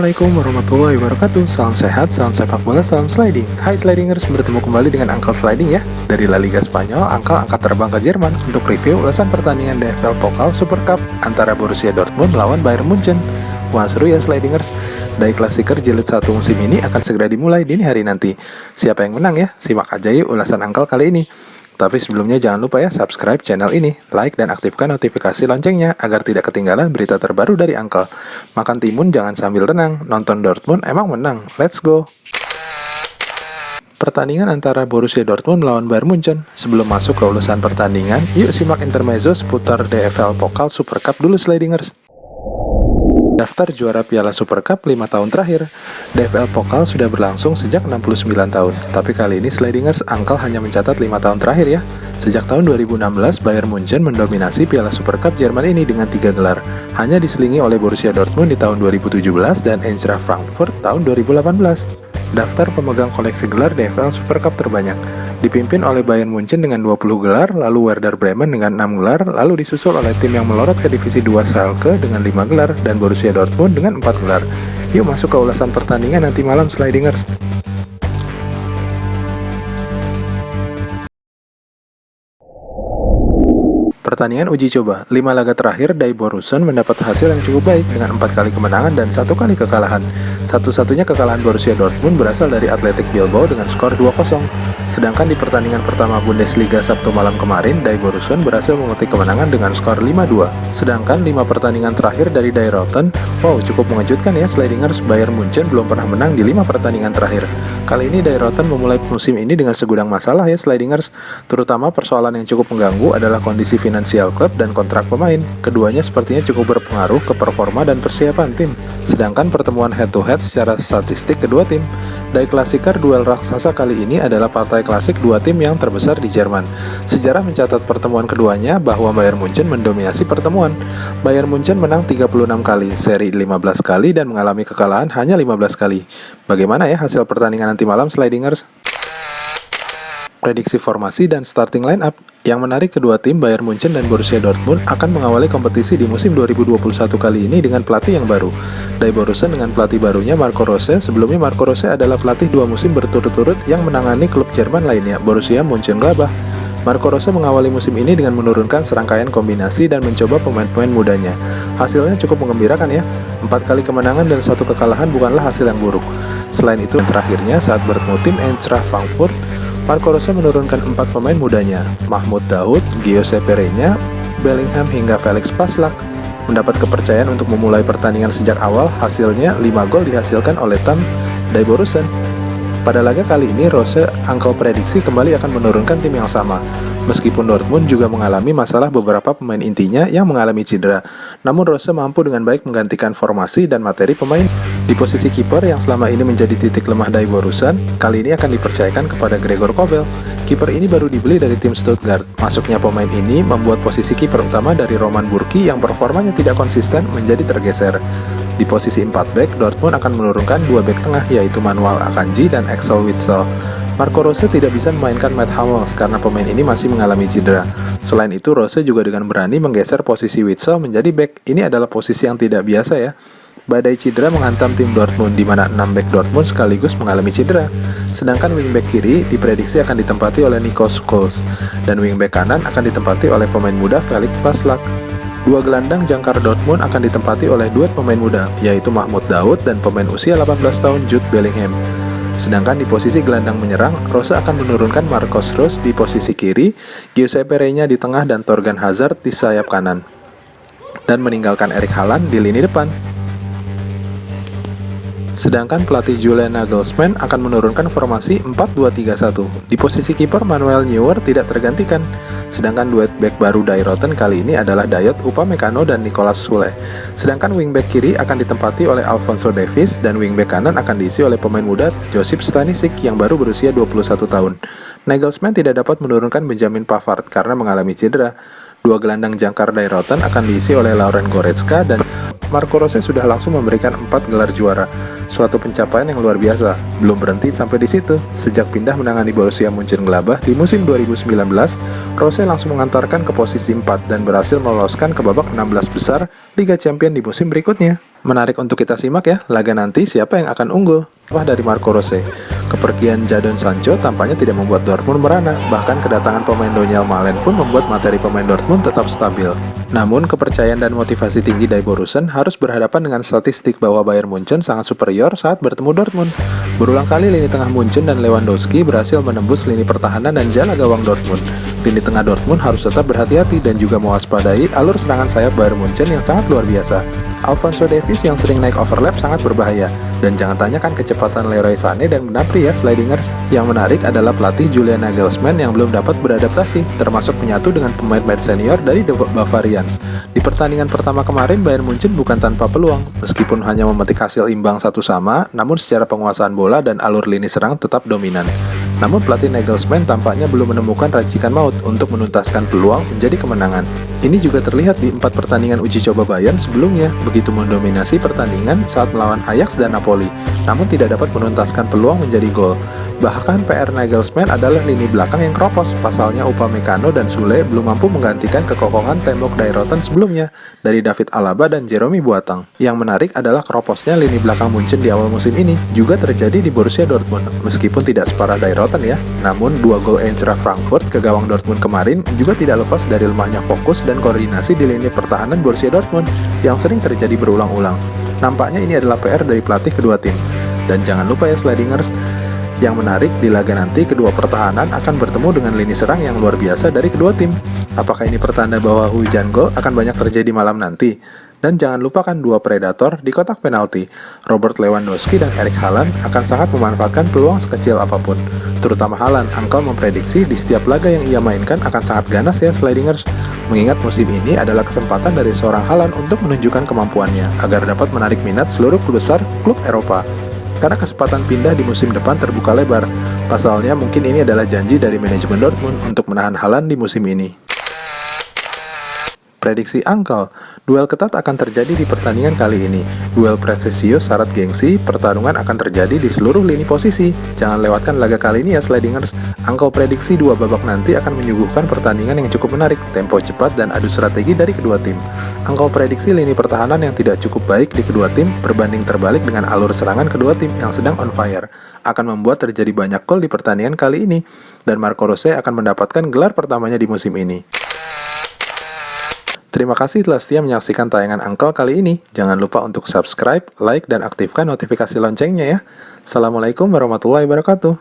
Assalamualaikum warahmatullahi wabarakatuh. Salam sehat, salam sepak bola, salam sliding. Hai Slidingers, bertemu kembali dengan Uncle Sliding ya. Dari La Liga Spanyol, Uncle angkat terbang ke Jerman untuk review ulasan pertandingan DFL Pokal Super Cup antara Borussia Dortmund melawan Bayern Munchen. Wah seru ya Slidingers. Die Klassiker jilid 1 musim ini akan segera dimulai dini hari nanti. Siapa yang menang ya? Simak aja yuk ulasan Uncle kali ini. Tapi sebelumnya jangan lupa ya subscribe channel ini, like dan aktifkan notifikasi loncengnya agar tidak ketinggalan berita terbaru dari Uncle. Makan timun jangan sambil renang, nonton Dortmund emang menang, let's go! Pertandingan antara Borussia Dortmund melawan Bayern Munchen. Sebelum masuk ke ulasan pertandingan, yuk simak intermezzo seputar DFL Pokal Super Cup dulu Slidingers. Daftar juara Piala Super Cup 5 tahun terakhir. DFL Pokal sudah berlangsung sejak 69 tahun. Tapi kali ini Slidingers Uncle hanya mencatat 5 tahun terakhir ya. Sejak tahun 2016, Bayern Munchen mendominasi Piala Super Cup Jerman ini dengan 3 gelar. Hanya diselingi oleh Borussia Dortmund di tahun 2017 dan Eintracht Frankfurt tahun 2018. Daftar pemegang koleksi gelar DFL Super Cup terbanyak. Dipimpin oleh Bayern Munchen dengan 20 gelar, lalu Werder Bremen dengan 6 gelar, lalu disusul oleh tim yang melorot ke divisi 2 Schalke dengan 5 gelar, dan Borussia Dortmund dengan 4 gelar. Yuk masuk ke ulasan pertandingan nanti malam Slidingers. Pertandingan uji coba, 5 laga terakhir Die Borussen mendapat hasil yang cukup baik dengan 4 kali kemenangan dan 1 kali kekalahan. Satu-satunya kekalahan Borussia Dortmund berasal dari Athletic Bilbao dengan skor 2-0. Sedangkan di pertandingan pertama Bundesliga Sabtu malam kemarin, Die Borussen berhasil memetik kemenangan dengan skor 5-2. Sedangkan 5 pertandingan terakhir dari Die Rotten, wow cukup mengejutkan ya Slidingers, Bayern Munchen belum pernah menang di 5 pertandingan terakhir. Kali ini Die Rotten memulai musim ini dengan segudang masalah ya Slidingers, terutama persoalan yang cukup mengganggu adalah kondisi finansial klub dan kontrak pemain. Keduanya sepertinya cukup berpengaruh ke performa dan persiapan tim. Sedangkan pertemuan head-to-head secara statistik kedua tim, Die Klassiker duel raksasa kali ini adalah partai klasik dua tim yang terbesar di Jerman. Sejarah mencatat pertemuan keduanya bahwa Bayern Munchen mendominasi pertemuan. Bayern Munchen menang 36 kali, seri 15 kali dan mengalami kekalahan hanya 15 kali. Bagaimana ya hasil pertandingan nanti malam Slidingers? Prediksi formasi dan starting line up. Yang menarik kedua tim Bayern Munchen dan Borussia Dortmund akan mengawali kompetisi di musim 2021 kali ini dengan pelatih yang baru. Die Borussen dengan pelatih barunya Marco Rose. Sebelumnya Marco Rose adalah pelatih 2 musim berturut-turut yang menangani klub Jerman lainnya, Borussia Mönchengladbach. Marco Rose mengawali musim ini dengan menurunkan serangkaian kombinasi dan mencoba pemain-pemain mudanya. Hasilnya cukup menggembirakan ya. 4 kali kemenangan dan 1 kekalahan bukanlah hasil yang buruk. Selain itu, terakhirnya saat bertemu tim Eintracht Frankfurt, Marco Rose menurunkan 4 pemain mudanya, Mahmoud Dahoud, Giuseppe Reina, Bellingham hingga Felix Passlack. Mendapat kepercayaan untuk memulai pertandingan sejak awal, hasilnya 5 gol dihasilkan oleh tim Die Borussen. Pada laga kali ini, Rose Uncle prediksi kembali akan menurunkan tim yang sama. Meskipun Dortmund juga mengalami masalah beberapa pemain intinya yang mengalami cedera, namun Rose mampu dengan baik menggantikan formasi dan materi pemain. Di posisi kiper yang selama ini menjadi titik lemah Die Borussen, kali ini akan dipercayakan kepada Gregor Kobel. Kiper ini baru dibeli dari tim Stuttgart. Masuknya pemain ini membuat posisi kiper utama dari Roman Burki yang performanya tidak konsisten menjadi tergeser. Di posisi 4 back, Dortmund akan menurunkan 2 back tengah yaitu Manuel Akanji dan Axel Witsel. Marco Rose tidak bisa memainkan Matt Hummels karena pemain ini masih mengalami cedera. Selain itu, Rose juga dengan berani menggeser posisi Witsel menjadi back. Ini adalah posisi yang tidak biasa ya. Badai cedera menghantam tim Dortmund di mana 6 back Dortmund sekaligus mengalami cedera. Sedangkan wingback kiri diprediksi akan ditempati oleh Nico Scholes dan wingback kanan akan ditempati oleh pemain muda Felix Passlack. 2 gelandang jangkar Dortmund akan ditempati oleh duet pemain muda, yaitu Mahmoud Dahoud dan pemain usia 18 tahun Jude Bellingham. Sedangkan di posisi gelandang menyerang, Rose akan menurunkan Marcos Rose di posisi kiri, Giuseppe Reina di tengah dan Thorgan Hazard di sayap kanan, dan meninggalkan Erik Haaland di lini depan. Sedangkan pelatih Julian Nagelsmann akan menurunkan formasi 4-2-3-1. Di posisi kiper Manuel Neuer tidak tergantikan. Sedangkan duet back baru Die Rotten kali ini adalah Dayot Upamecano dan Nicolas Sule. Sedangkan wingback kiri akan ditempati oleh Alphonso Davies dan wingback kanan akan diisi oleh pemain muda Josip Stanisic yang baru berusia 21 tahun. Nagelsmann tidak dapat menurunkan Benjamin Pavard karena mengalami cedera. 2 gelandang jangkar Die Rotten akan diisi oleh Lauren Goretzka dan Marco Rose sudah langsung memberikan 4 gelar juara, suatu pencapaian yang luar biasa. Belum berhenti sampai di situ. Sejak pindah menangani Borussia Mönchengladbach di musim 2019, Rose langsung mengantarkan ke posisi 4 dan berhasil meloloskan ke babak 16 besar Liga Champions di musim berikutnya. Menarik untuk kita simak ya, laga nanti siapa yang akan unggul? Wah, dari Marco Rose. Kepergian Jadon Sancho tampaknya tidak membuat Dortmund merana, bahkan kedatangan pemain Donyell Malen pun membuat materi pemain Dortmund tetap stabil. Namun, kepercayaan dan motivasi tinggi dari Borussen harus berhadapan dengan statistik bahwa Bayern Munchen sangat superior saat bertemu Dortmund. Berulang kali lini tengah Munchen dan Lewandowski berhasil menembus lini pertahanan dan jala gawang Dortmund. Lini tengah Dortmund harus tetap berhati-hati dan juga mewaspadai alur serangan sayap Bayern Munchen yang sangat luar biasa. Alphonso Davies yang sering naik overlap sangat berbahaya, dan jangan tanyakan kecepatan Leroy Sané dan Gnabry ya, slidingers. Yang menarik adalah pelatih Julian Nagelsmann yang belum dapat beradaptasi, termasuk menyatu dengan pemain-pemain senior dari The Bavarians. Di pertandingan pertama kemarin, Bayern Munchen bukan tanpa peluang, meskipun hanya memetik hasil imbang 1-1, namun secara penguasaan bola dan alur lini serang tetap dominan. Namun pelatih Nagelsmann tampaknya belum menemukan racikan maut untuk menuntaskan peluang menjadi kemenangan. Ini juga terlihat di 4 pertandingan uji coba Bayern sebelumnya, begitu mendominasi pertandingan saat melawan Ajax dan Napoli, namun tidak dapat menuntaskan peluang menjadi gol. Bahkan PR Nagelsmann adalah lini belakang yang keropos, pasalnya Upamecano dan Sule belum mampu menggantikan kekokohan tembok Dairoten sebelumnya dari David Alaba dan Jerome Boateng. Yang menarik adalah keroposnya lini belakang Munchen di awal musim ini juga terjadi di Borussia Dortmund, meskipun tidak separah Dairoten ya. Namun 2 gol Eintracht Frankfurt ke gawang Dortmund kemarin juga tidak lepas dari lemahnya fokus dan koordinasi di lini pertahanan Borussia Dortmund yang sering terjadi berulang-ulang. Nampaknya ini adalah PR dari pelatih kedua tim. Dan jangan lupa ya slidingers, yang menarik di laga nanti kedua pertahanan akan bertemu dengan lini serang yang luar biasa dari kedua tim. Apakah ini pertanda bahwa hujan gol akan banyak terjadi malam nanti? Dan jangan lupakan dua predator di kotak penalti. Robert Lewandowski dan Erling Haaland akan sangat memanfaatkan peluang sekecil apapun. Terutama Haaland, Angkel memprediksi di setiap laga yang ia mainkan akan sangat ganas ya slidingers. Mengingat musim ini adalah kesempatan dari seorang Haaland untuk menunjukkan kemampuannya agar dapat menarik minat seluruh klub besar klub Eropa. Karena kesempatan pindah di musim depan terbuka lebar. Pasalnya mungkin ini adalah janji dari manajemen Dortmund untuk menahan Haaland di musim ini. Prediksi Angkel, duel ketat akan terjadi di pertandingan kali ini. Duel presisius syarat gengsi, pertarungan akan terjadi di seluruh lini posisi. Jangan lewatkan laga kali ini ya slidingers. Angkel prediksi 2 babak nanti akan menyuguhkan pertandingan yang cukup menarik, tempo cepat dan adu strategi dari kedua tim. Angkel prediksi lini pertahanan yang tidak cukup baik di kedua tim berbanding terbalik dengan alur serangan kedua tim yang sedang on fire, akan membuat terjadi banyak gol di pertandingan kali ini, dan Marco Rose akan mendapatkan gelar pertamanya di musim ini. Terima kasih telah setia menyaksikan tayangan Angkel kali ini. Jangan lupa untuk subscribe, like, dan aktifkan notifikasi loncengnya ya. Assalamualaikum warahmatullahi wabarakatuh.